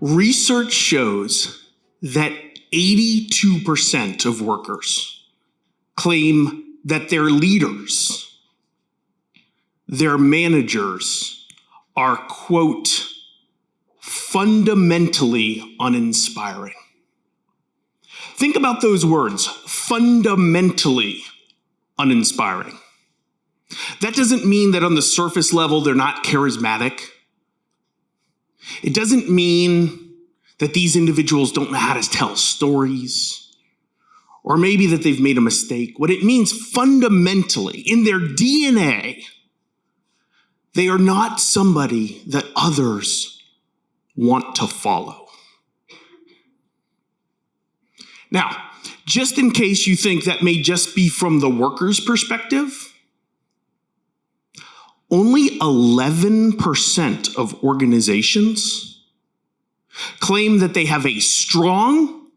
Research shows that 82% of workers claim that their leaders, their managers, are, quote, fundamentally uninspiring. Think about those words, fundamentally uninspiring. That doesn't mean that on the surface level they're not charismatic. It doesn't mean that these individuals don't know how to tell stories, or maybe that they've made a mistake. What it means fundamentally, in their DNA, they are not somebody that others want to follow. Now, just in case you think that may just be from the worker's perspective, only 11% of organizations claim that they have a strong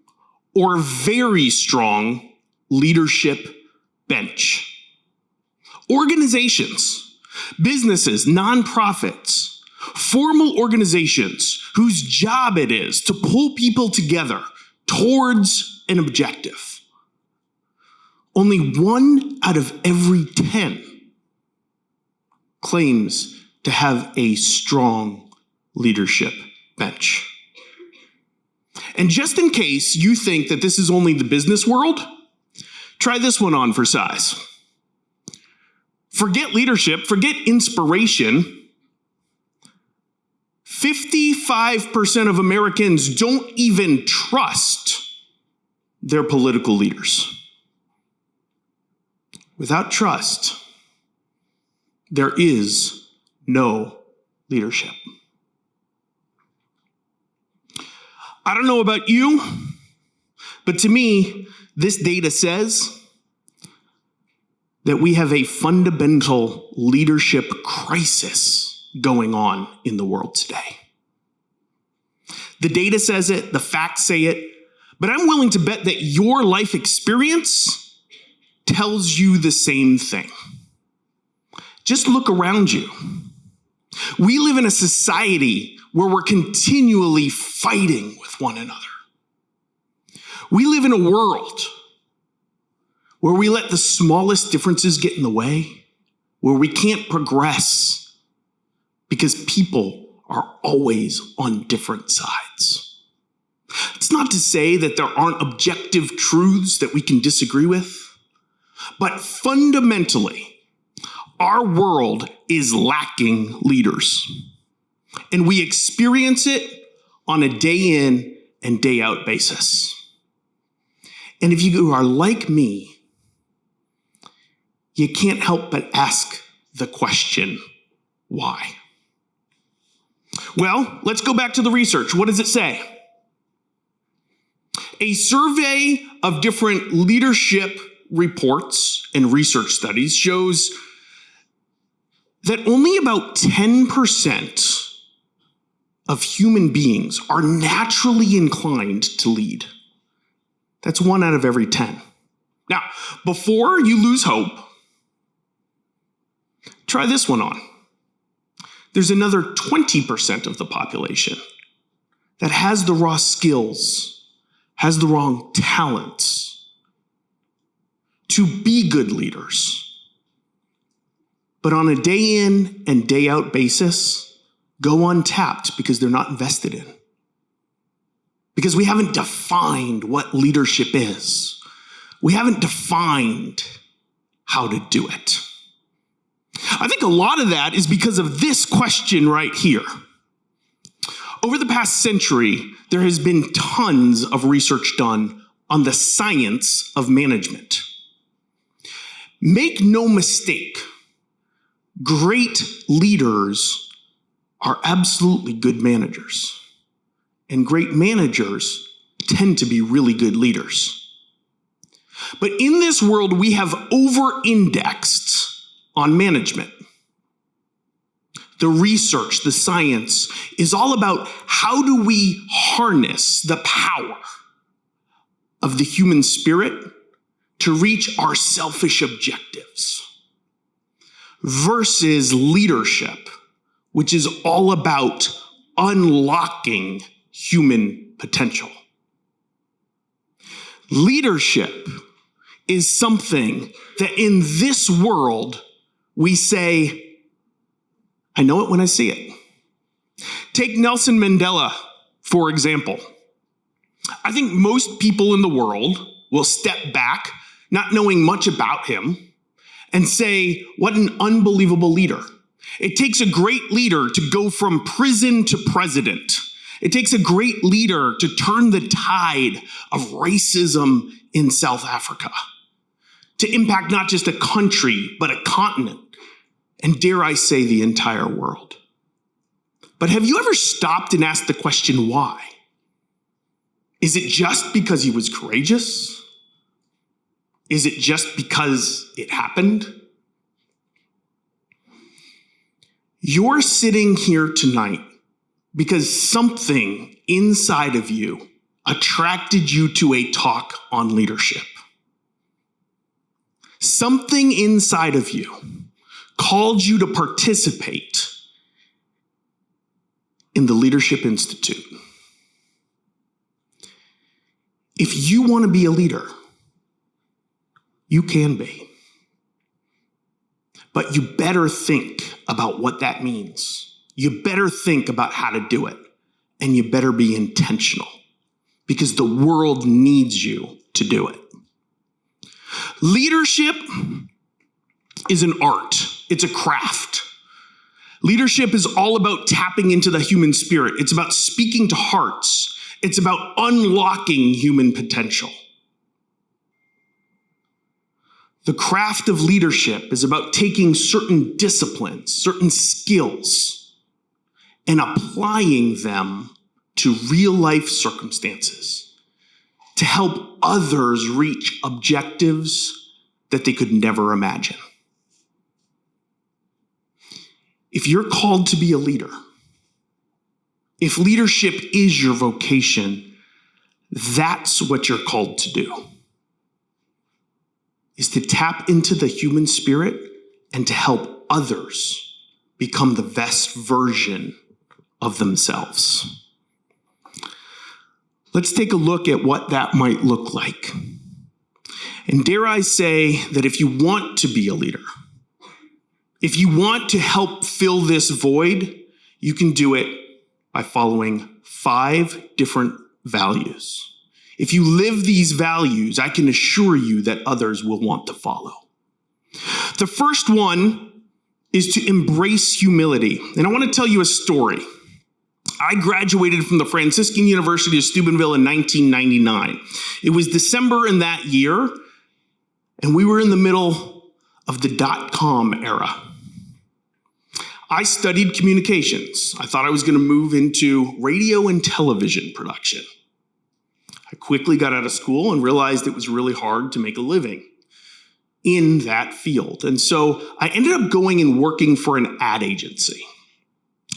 or very strong leadership bench. Organizations, businesses, nonprofits, formal organizations whose job it is to pull people together towards an objective. Only 1 out of every 10 claims to have a strong leadership bench. And just in case you think that this is only the business world, try this one on for size. Forget leadership, forget inspiration. 55% of Americans don't even trust their political leaders. Without trust, there is no leadership. I don't know about you, but to me, this data says that we have a fundamental leadership crisis going on in the world today. The data says it, the facts say it, but I'm willing to bet that your life experience tells you the same thing. Just look around you. We live in a society where we're continually fighting with one another. We live in a world where we let the smallest differences get in the way, where we can't progress because people are always on different sides. It's not to say that there aren't objective truths that we can disagree with, but fundamentally, our world is lacking leaders, and we experience it on a day in and day out basis. And if you are like me, you can't help but ask the question, why? Well, let's go back to the research. What does it say? A survey of different leadership reports and research studies shows that only about 10% of human beings are naturally inclined to lead. That's 1 out of every 10. Now, before you lose hope, try this one on. There's another 20% of the population that has the raw skills, has the wrong talents to be good leaders. But on a day in and day out basis, go untapped because they're not invested in. Because we haven't defined what leadership is. We haven't defined how to do it. I think a lot of that is because of this question right here. Over the past century, there has been tons of research done on the science of management. Make no mistake, great leaders are absolutely good managers. And great managers tend to be really good leaders. But in this world, we have over-indexed on management. The research, the science is all about how do we harness the power of the human spirit to reach our selfish objectives versus leadership, which is all about unlocking human potential. Leadership is something that in this world we say, I know it when I see it. Take Nelson Mandela, for example. I think most people in the world will step back, not knowing much about him, and say, what an unbelievable leader. It takes a great leader to go from prison to president. It takes a great leader to turn the tide of racism in South Africa, to impact not just a country, but a continent, and dare I say, the entire world. But have you ever stopped and asked the question, why? Is it just because he was courageous? Is it just because it happened? You're sitting here tonight because something inside of you attracted you to a talk on leadership. Something inside of you called you to participate in the Leadership Institute. If you want to be a leader, you can be. But you better think about what that means. You better think about how to do it. And you better be intentional, because the world needs you to do it. Leadership is an art. It's a craft. Leadership is all about tapping into the human spirit. It's about speaking to hearts. It's about unlocking human potential. The craft of leadership is about taking certain disciplines, certain skills, and applying them to real life circumstances to help others reach objectives that they could never imagine. If you're called to be a leader, if leadership is your vocation, that's what you're called to do, is to tap into the human spirit and to help others become the best version of themselves. Let's take a look at what that might look like. And dare I say that if you want to be a leader, if you want to help fill this void, you can do it by following 5 different values. If you live these values, I can assure you that others will want to follow. The first one is to embrace humility. And I want to tell you a story. I graduated from the Franciscan University of Steubenville in 1999. It was December in that year, and we were in the middle of the .com era. I studied communications. I thought I was going to move into radio and television production. I quickly got out of school and realized it was really hard to make a living in that field. And so I ended up going and working for an ad agency.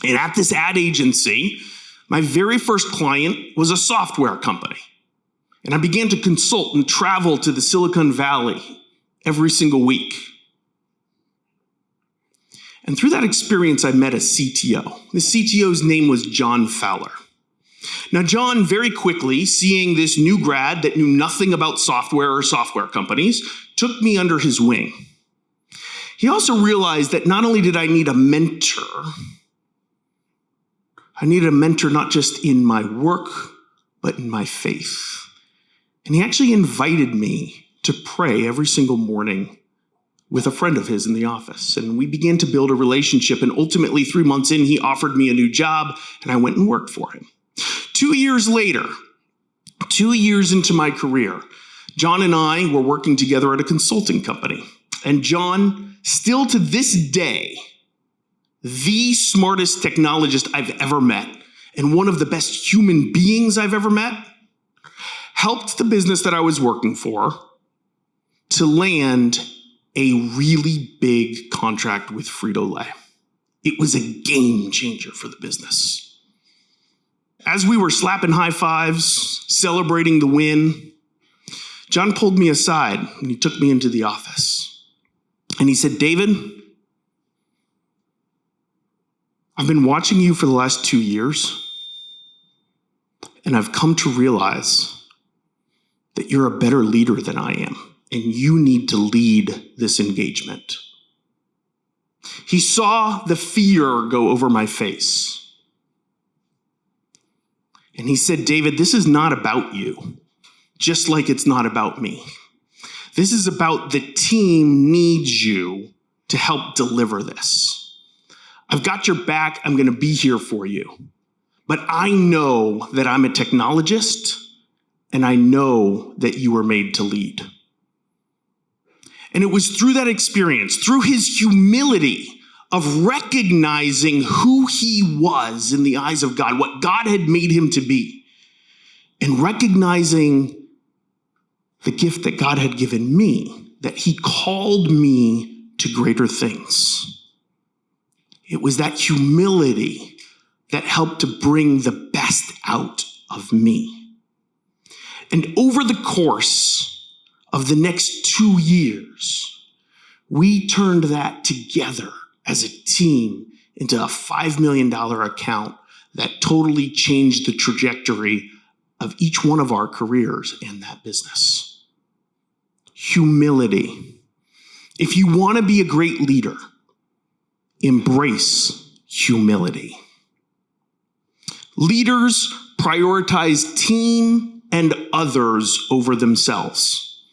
And at this ad agency, my very first client was a software company. And I began to consult and travel to the Silicon Valley every single week. And through that experience, I met a CTO. The CTO's name was John Fowler. Now, John, very quickly, seeing this new grad that knew nothing about software or software companies, took me under his wing. He also realized that not only did I need a mentor, I needed a mentor not just in my work, but in my faith. And he actually invited me to pray every single morning with a friend of his in the office. And we began to build a relationship. And ultimately, 3 months in, he offered me a new job, and I went and worked for him. 2 years later, 2 years into my career, John and I were working together at a consulting company. And John, still to this day, the smartest technologist I've ever met, and one of the best human beings I've ever met, helped the business that I was working for to land a really big contract with Frito-Lay. It was a game changer for the business. As we were slapping high fives, celebrating the win, John pulled me aside and he took me into the office. And he said, "David, I've been watching you for the last 2 years. And I've come to realize that you're a better leader than I am, and you need to lead this engagement. He saw the fear go over my face. And he said, David, this is not about you, just like it's not about me. This is about the team needs you to help deliver this. I've got your back. I'm going to be here for you. But I know that I'm a technologist, and I know that you were made to lead. And it was through that experience, through his humility of recognizing who he was in the eyes of God, what God had made him to be, and recognizing the gift that God had given me, that he called me to greater things. It was that humility that helped to bring the best out of me. And over the course of the next 2 years, we turned that together as a team into a $5 million account that totally changed the trajectory of each one of our careers in that business. Humility. If you want to be a great leader, embrace humility. Leaders prioritize team and others over themselves.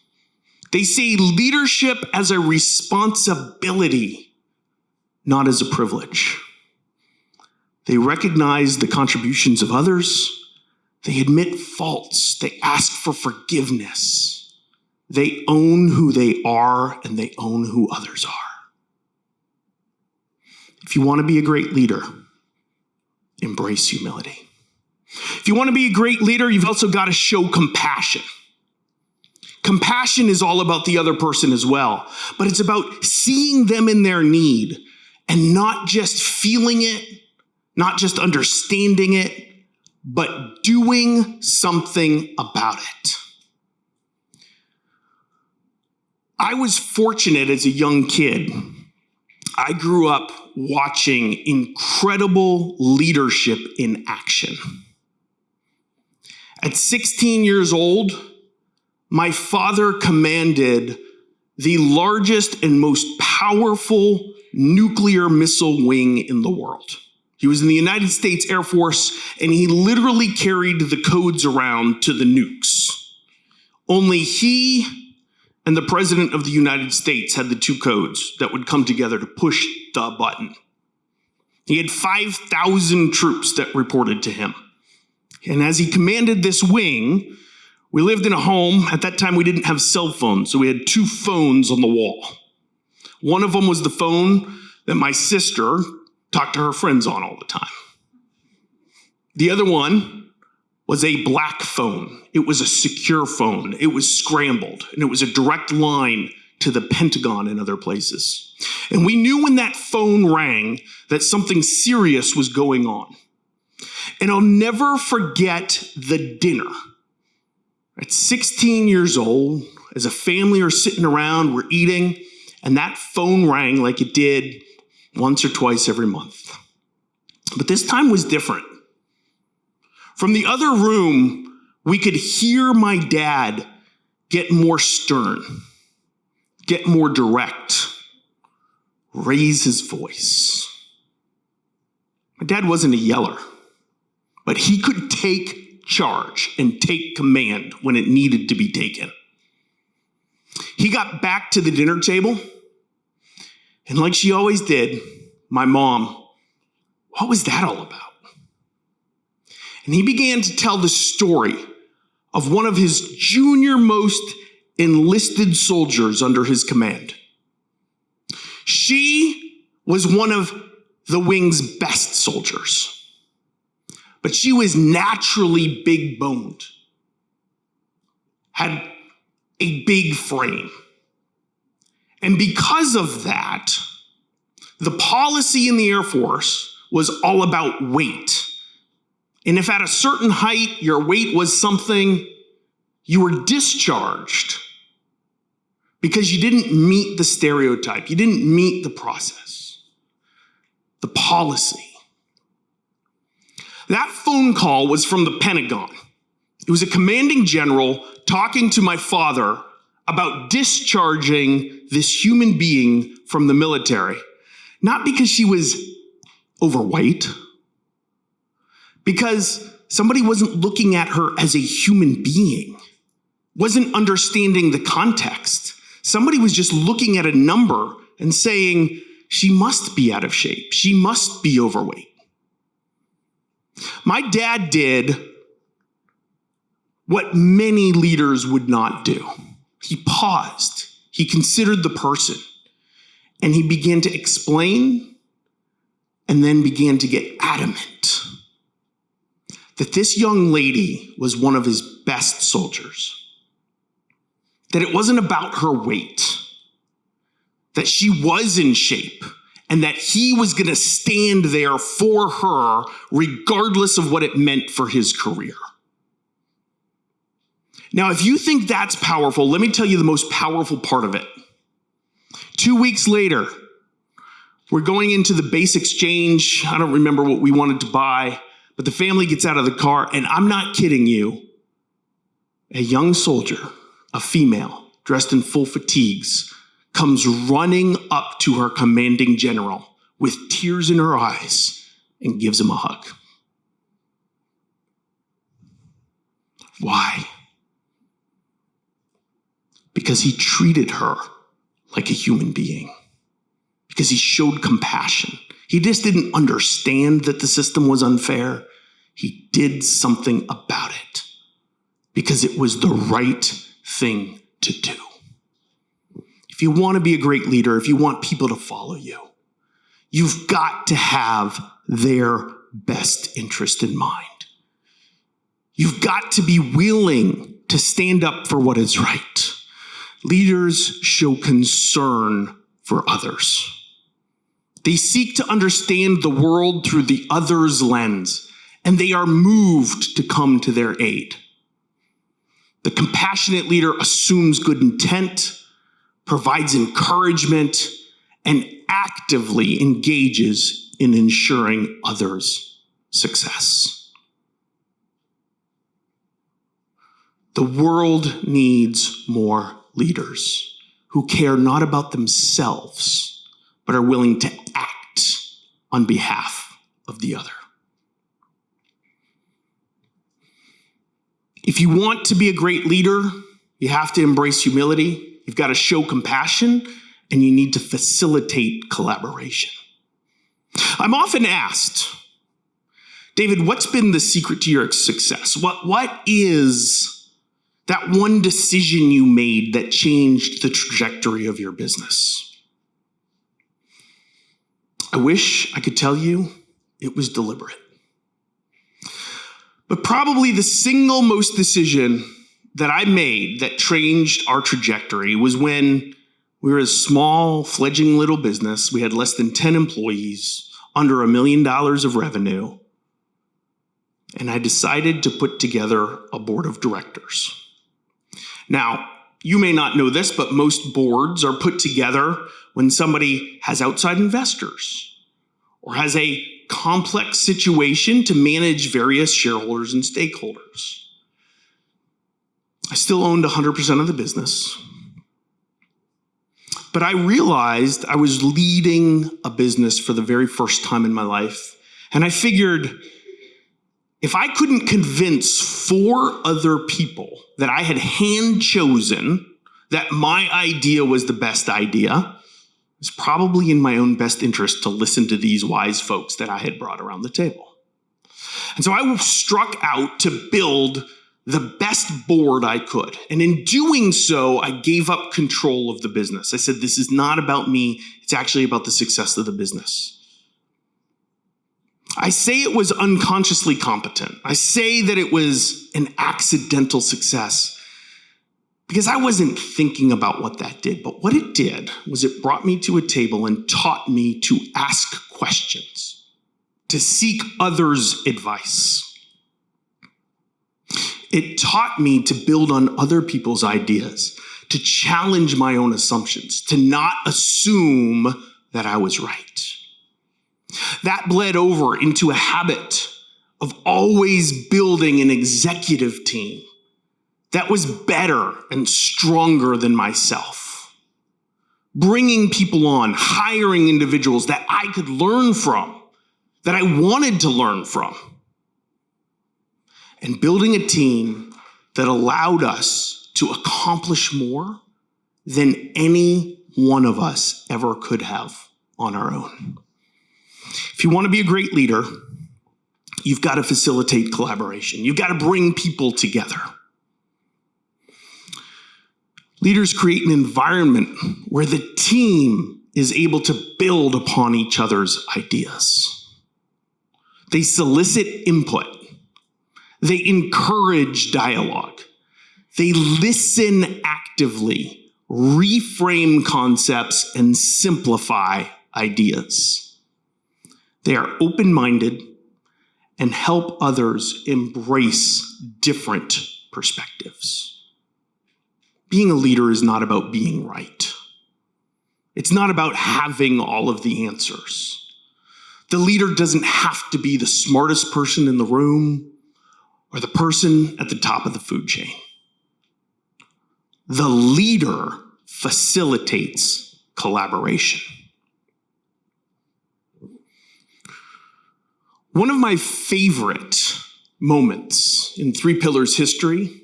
They see leadership as a responsibility, not as a privilege. They recognize the contributions of others. They admit faults. They ask for forgiveness. They own who they are, and they own who others are. If you want to be a great leader, embrace humility. If you want to be a great leader, you've also got to show compassion. Compassion is all about the other person as well, but it's about seeing them in their need and not just feeling it, not just understanding it, but doing something about it. I was fortunate as a young kid. I grew up watching incredible leadership in action. At 16 years old, my father commanded the largest and most powerful nuclear missile wing in the world. He was in the United States Air Force, and he literally carried the codes around to the nukes. Only he and the President of the United States had the two codes that would come together to push the button. He had 5,000 troops that reported to him. And as he commanded this wing, we lived in a home. At that time, we didn't have cell phones, so we had two phones on the wall. One of them was the phone that my sister talked to her friends on all the time. The other one was a black phone. It was a secure phone. It was scrambled, and it was a direct line to the Pentagon and other places. And we knew when that phone rang that something serious was going on. And I'll never forget the dinner. At 16 years old, as a family are sitting around, we're eating, and that phone rang like it did once or twice every month. But this time was different. From the other room, we could hear my dad get more stern, get more direct, raise his voice. My dad wasn't a yeller, but he could take charge and take command when it needed to be taken. He got back to the dinner table, and like she always did, my mom, what was that all about? And he began to tell the story of one of his junior-most enlisted soldiers under his command. She was one of the wing's best soldiers, but she was naturally big-boned, had a big frame. And because of that, the policy in the Air Force was all about weight. And if at a certain height your weight was something, you were discharged because you didn't meet the stereotype. You didn't meet the process, the policy. That phone call was from the Pentagon. It was a commanding general talking to my father about discharging this human being from the military. Not because she was overweight, because somebody wasn't looking at her as a human being, wasn't understanding the context. Somebody was just looking at a number and saying, she must be out of shape. She must be overweight. My dad did what many leaders would not do. He paused, he considered the person, and he began to explain and then began to get adamant that this young lady was one of his best soldiers, that it wasn't about her weight, that she was in shape, and that he was going to stand there for her regardless of what it meant for his career. Now, if you think that's powerful, let me tell you the most powerful part of it. 2 weeks later, we're going into the base exchange. I don't remember what we wanted to buy, but the family gets out of the car, and I'm not kidding you. A young soldier, a female, dressed in full fatigues, comes running up to her commanding general with tears in her eyes and gives him a hug. Why? Because he treated her like a human being. Because he showed compassion. He just didn't understand that the system was unfair. He did something about it because it was the right thing to do. If you want to be a great leader, if you want people to follow you, you've got to have their best interest in mind. You've got to be willing to stand up for what is right. Leaders show concern for others. They seek to understand the world through the other's lens, and they are moved to come to their aid. The compassionate leader assumes good intent, provides encouragement, and actively engages in ensuring others' success. The world needs more leaders who care not about themselves, but are willing to act on behalf of the other. If you want to be a great leader, you have to embrace humility, you've got to show compassion, and you need to facilitate collaboration. I'm often asked, David, what's been the secret to your success? What is that one decision you made that changed the trajectory of your business? I wish I could tell you it was deliberate. But probably the single most decision that I made that changed our trajectory was when we were a small, fledgling little business. We had less than 10 employees, under $1 million of revenue. And I decided to put together a board of directors. Now, you may not know this, but most boards are put together when somebody has outside investors or has a complex situation to manage various shareholders and stakeholders. I still owned 100% of the business, but I realized I was leading a business for the very first time in my life, and I figured if I couldn't convince 4 other people that I had hand chosen that my idea was the best idea, it's probably in my own best interest to listen to these wise folks that I had brought around the table. And so I struck out to build the best board I could. And in doing so, I gave up control of the business. I said, this is not about me. It's actually about the success of the business. I say it was unconsciously competent. I say that it was an accidental success because I wasn't thinking about what that did. But what it did was it brought me to a table and taught me to ask questions, to seek others' advice. It taught me to build on other people's ideas, to challenge my own assumptions, to not assume that I was right. That bled over into a habit of always building an executive team that was better and stronger than myself. Bringing people on, hiring individuals that I could learn from, that I wanted to learn from. And building a team that allowed us to accomplish more than any one of us ever could have on our own. If you want to be a great leader, you've got to facilitate collaboration. You've got to bring people together. Leaders create an environment where the team is able to build upon each other's ideas. They solicit input. They encourage dialogue. They listen actively, reframe concepts, and simplify ideas. They are open-minded and help others embrace different perspectives. Being a leader is not about being right. It's not about having all of the answers. The leader doesn't have to be the smartest person in the room or the person at the top of the food chain. The leader facilitates collaboration. One of my favorite moments in Three Pillars history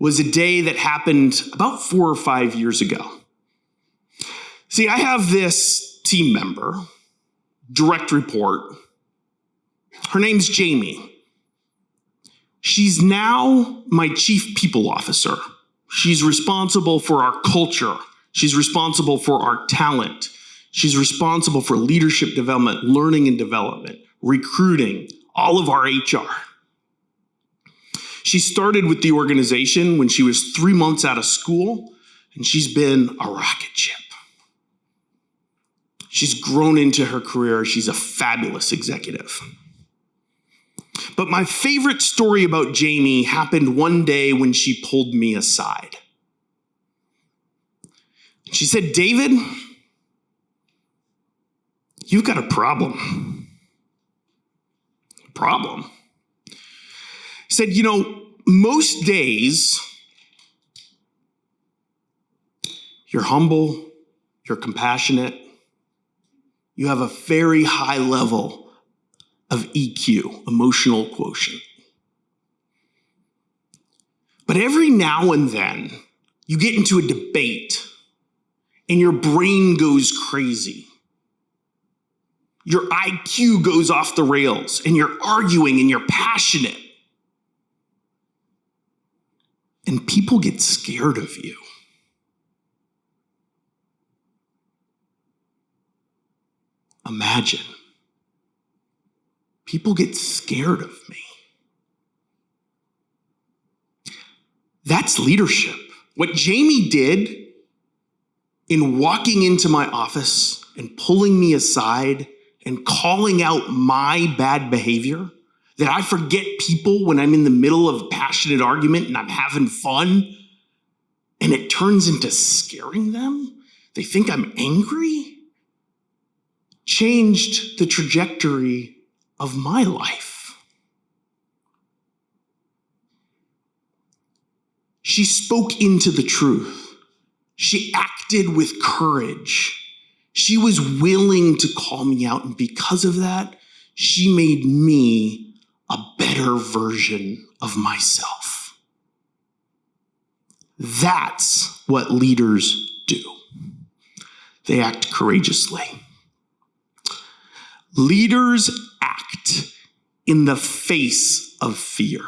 was a day that happened about 4 or 5 years ago. See, I have this team member, direct report. Her name's Jamie. She's now my chief people officer. She's responsible for our culture. She's responsible for our talent. She's responsible for leadership development, learning and development, recruiting, all of our HR. She started with the organization when she was 3 months out of school, and she's been a rocket ship. She's grown into her career. She's a fabulous executive. But my favorite story about Jamie happened one day when she pulled me aside. She said, "David, you've got a problem." Problem? Said, most days you're humble, you're compassionate, you have a very high level of EQ, emotional quotient. But every now and then you get into a debate and your brain goes crazy. Your IQ goes off the rails and you're arguing and you're passionate. And people get scared of you. Imagine. People get scared of me. That's leadership. What Jamie did in walking into my office and pulling me aside and calling out my bad behavior, that I forget people when I'm in the middle of a passionate argument and I'm having fun, and it turns into scaring them. They think I'm angry. Changed the trajectory of my life. She spoke into the truth. She acted with courage. She was willing to call me out, and because of that, she made me a better version of myself. That's what leaders do. They act courageously. Leaders act in the face of fear.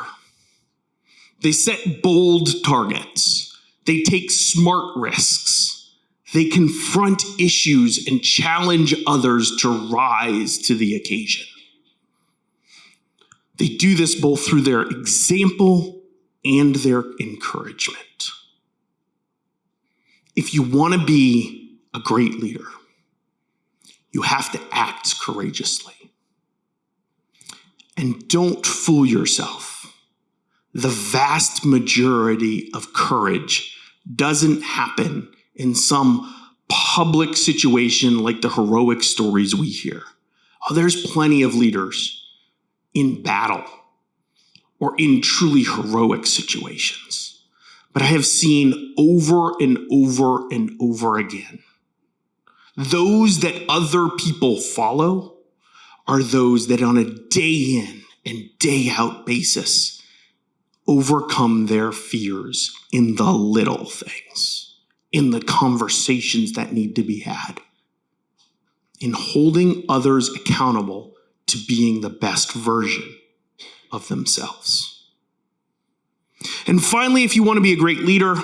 They set bold targets. They take smart risks. They confront issues and challenge others to rise to the occasion. They do this both through their example and their encouragement. If you want to be a great leader, you have to act courageously. And don't fool yourself. The vast majority of courage doesn't happen in some public situation like the heroic stories we hear. Oh, there's plenty of leaders in battle or in truly heroic situations. But I have seen over and over and over again, those that other people follow are those that on a day in and day out basis overcome their fears in the little things, in the conversations that need to be had, in holding others accountable to being the best version of themselves. And finally, if you want to be a great leader,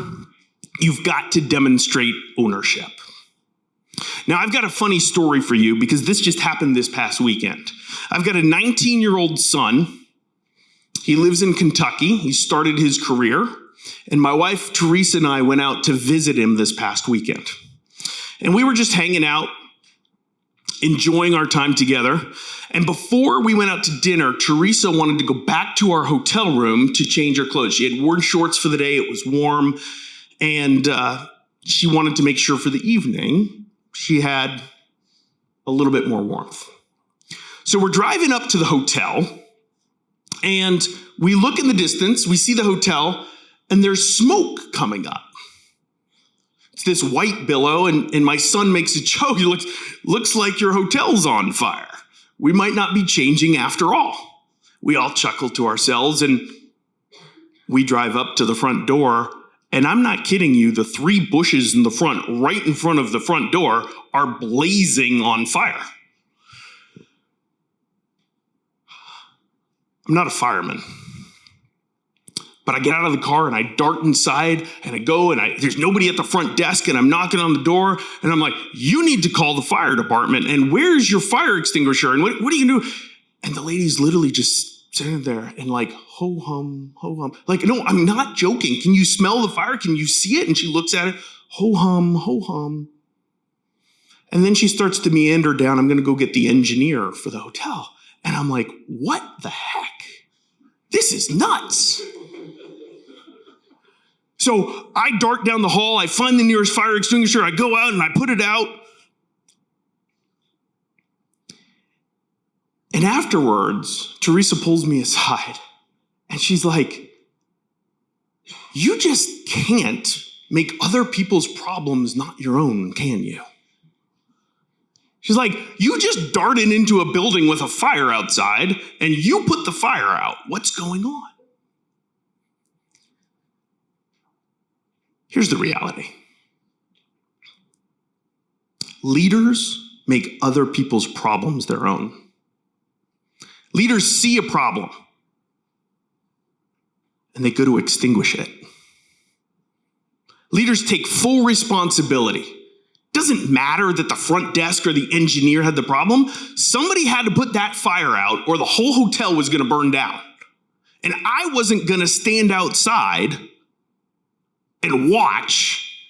you've got to demonstrate ownership. Now, I've got a funny story for you because this just happened this past weekend. I've got a 19-year-old son. He lives in Kentucky. He started his career. And my wife, Teresa, and I went out to visit him this past weekend. And we were just hanging out, enjoying our time together. And before we went out to dinner, Teresa wanted to go back to our hotel room to change her clothes. She had worn shorts for the day. It was warm. And she wanted to make sure for the evening she had a little bit more warmth. So we're driving up to the hotel, and we look in the distance, we see the hotel, and there's smoke coming up. It's this white billow, and my son makes a joke. He looks like your hotel's on fire. We might not be changing after all. We all chuckle to ourselves, and we drive up to the front door. And I'm not kidding you, the 3 bushes in the front, right in front of the front door, are blazing on fire. I'm not a fireman. But I get out of the car and I dart inside and I go and there's nobody at the front desk and I'm knocking on the door and I'm like, you need to call the fire department and where's your fire extinguisher and what are you gonna do? And the lady's literally just sitting there and like, ho hum, ho hum. Like, no, I'm not joking. Can you smell the fire? Can you see it? And she looks at it, ho hum, ho hum. And then she starts to meander down. I'm going to go get the engineer for the hotel. And I'm like, what the heck? This is nuts. So I dart down the hall. I find the nearest fire extinguisher. I go out and I put it out. And afterwards, Teresa pulls me aside and she's like, you just can't make other people's problems not your own, can you? She's like, you just darted into a building with a fire outside and you put the fire out. What's going on? Here's the reality. Leaders make other people's problems their own. Leaders see a problem and they go to extinguish it. Leaders take full responsibility. Doesn't matter that the front desk or the engineer had the problem. Somebody had to put that fire out or the whole hotel was going to burn down. And I wasn't going to stand outside and watch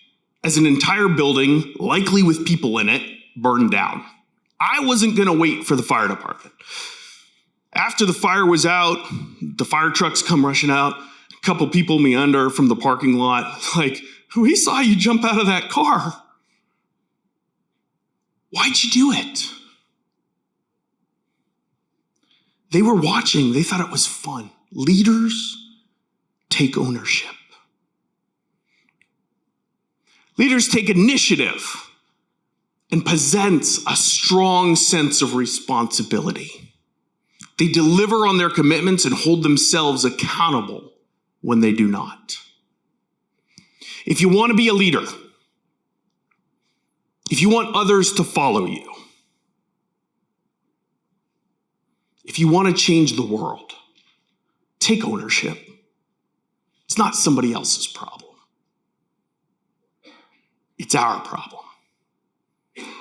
as an entire building, likely with people in it, burn down. I wasn't going to wait for the fire department. After the fire was out, the fire trucks come rushing out. A couple people meander from the parking lot. Like, we saw you jump out of that car. Why'd you do it? They were watching. They thought it was fun. Leaders take ownership. Leaders take initiative and possess a strong sense of responsibility. They deliver on their commitments and hold themselves accountable when they do not. If you want to be a leader, if you want others to follow you, if you want to change the world, take ownership. It's not somebody else's problem. It's our problem.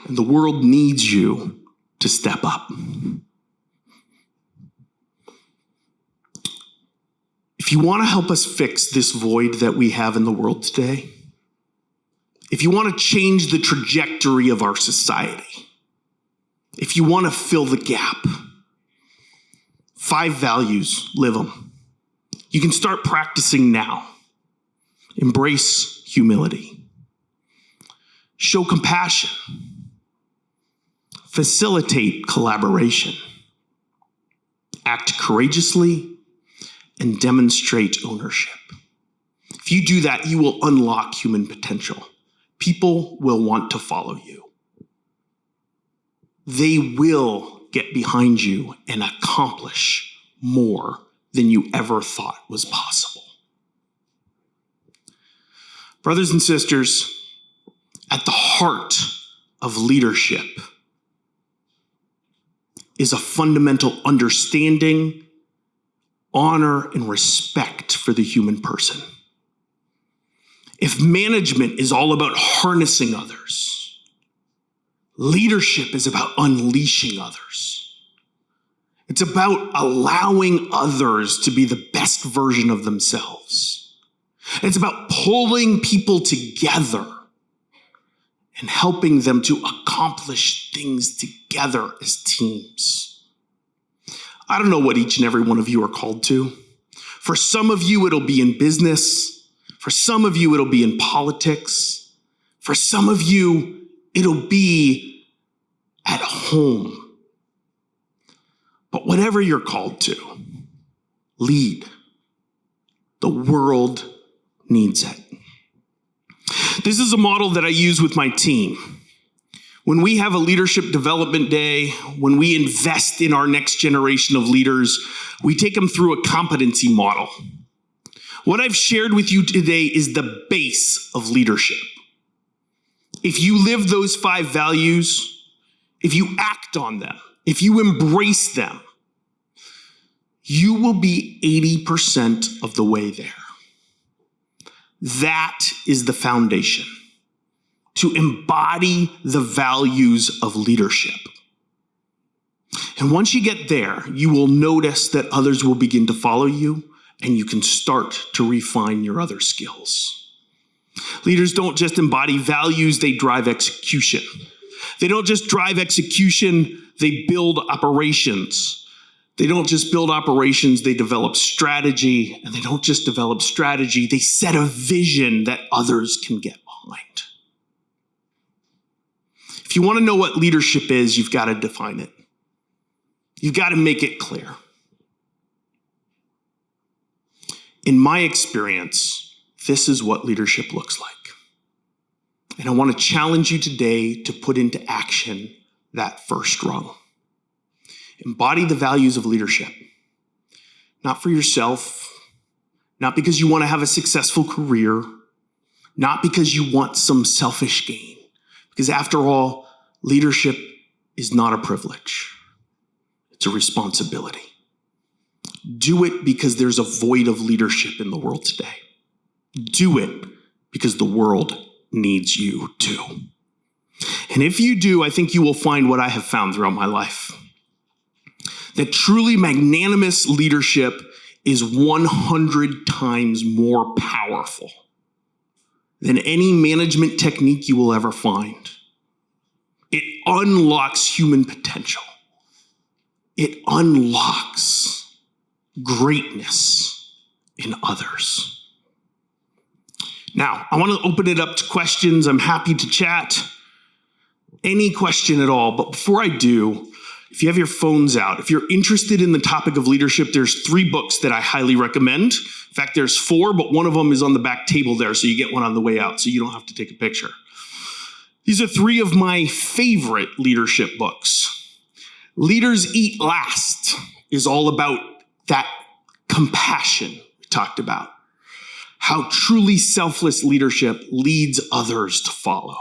And the world needs you to step up. If you want to help us fix this void that we have in the world today, if you want to change the trajectory of our society, if you want to fill the gap, 5 values, live them. You can start practicing now. Embrace humility. Show compassion. Facilitate collaboration. act courageously, and demonstrate ownership. If you do that, you will unlock human potential. People will want to follow you. They will get behind you and accomplish more than you ever thought was possible. Brothers and sisters, at the heart of leadership is a fundamental understanding, honor, and respect for the human person. If management is all about harnessing others, leadership is about unleashing others. It's about allowing others to be the best version of themselves. It's about pulling people together and helping them to accomplish things together as teams. I don't know what each and every one of you are called to. For some of you, it'll be in business. For some of you, it'll be in politics. For some of you, it'll be at home. But whatever you're called to, lead. The world needs it. This is a model that I use with my team. When we have a leadership development day, when we invest in our next generation of leaders, we take them through a competency model. What I've shared with you today is the base of leadership. If you live those 5 values, if you act on them, if you embrace them, you will be 80% of the way there. That is the foundation, to embody the values of leadership. And once you get there, you will notice that others will begin to follow you, and you can start to refine your other skills. Leaders don't just embody values, they drive execution. They don't just drive execution, they build operations. They don't just build operations, they develop strategy. And they don't just develop strategy, they set a vision that others can get behind. If you want to know what leadership is, you've got to define it. You've got to make it clear. In my experience, this is what leadership looks like. And I want to challenge you today to put into action that first rung. Embody the values of leadership. Not for yourself, not because you want to have a successful career, not because you want some selfish gain. Because after all, leadership is not a privilege. It's a responsibility. Do it because there's a void of leadership in the world today. Do it because the world needs you too. And if you do, I think you will find what I have found throughout my life. That truly magnanimous leadership is 100 times more powerful than any management technique you will ever find. It unlocks human potential. It unlocks greatness in others. Now, I want to open it up to questions. I'm happy to chat. Any question at all. But before I do, if you have your phones out, if you're interested in the topic of leadership, there's 3 books that I highly recommend. In fact, there's 4, but one of them is on the back table there, so you get one on the way out, so you don't have to take a picture. These are 3 of my favorite leadership books. Leaders Eat Last is all about that compassion we talked about. How truly selfless leadership leads others to follow.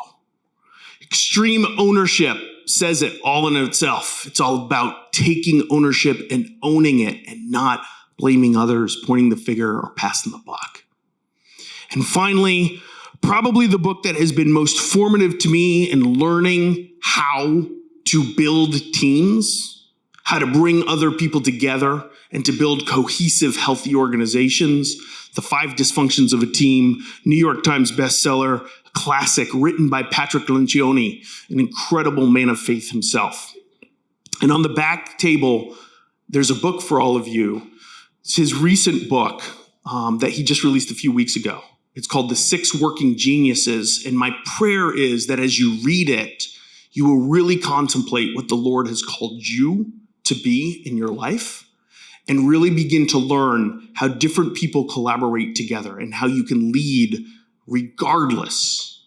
Extreme Ownership says it all in itself. It's all about taking ownership and owning it and not blaming others, pointing the finger, or passing the buck. And finally, probably the book that has been most formative to me in learning how to build teams, how to bring other people together, and to build cohesive, healthy organizations. The 5 Dysfunctions of a Team, New York Times bestseller, classic written by Patrick Lencioni, an incredible man of faith himself. And on the back table, there's a book for all of you. It's his recent book that he just released a few weeks ago. It's called The 6 Working Geniuses. And my prayer is that as you read it, you will really contemplate what the Lord has called you to be in your life, and really begin to learn how different people collaborate together and how you can lead regardless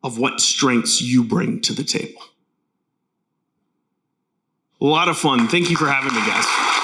of what strengths you bring to the table. A lot of fun. Thank you for having me, guys.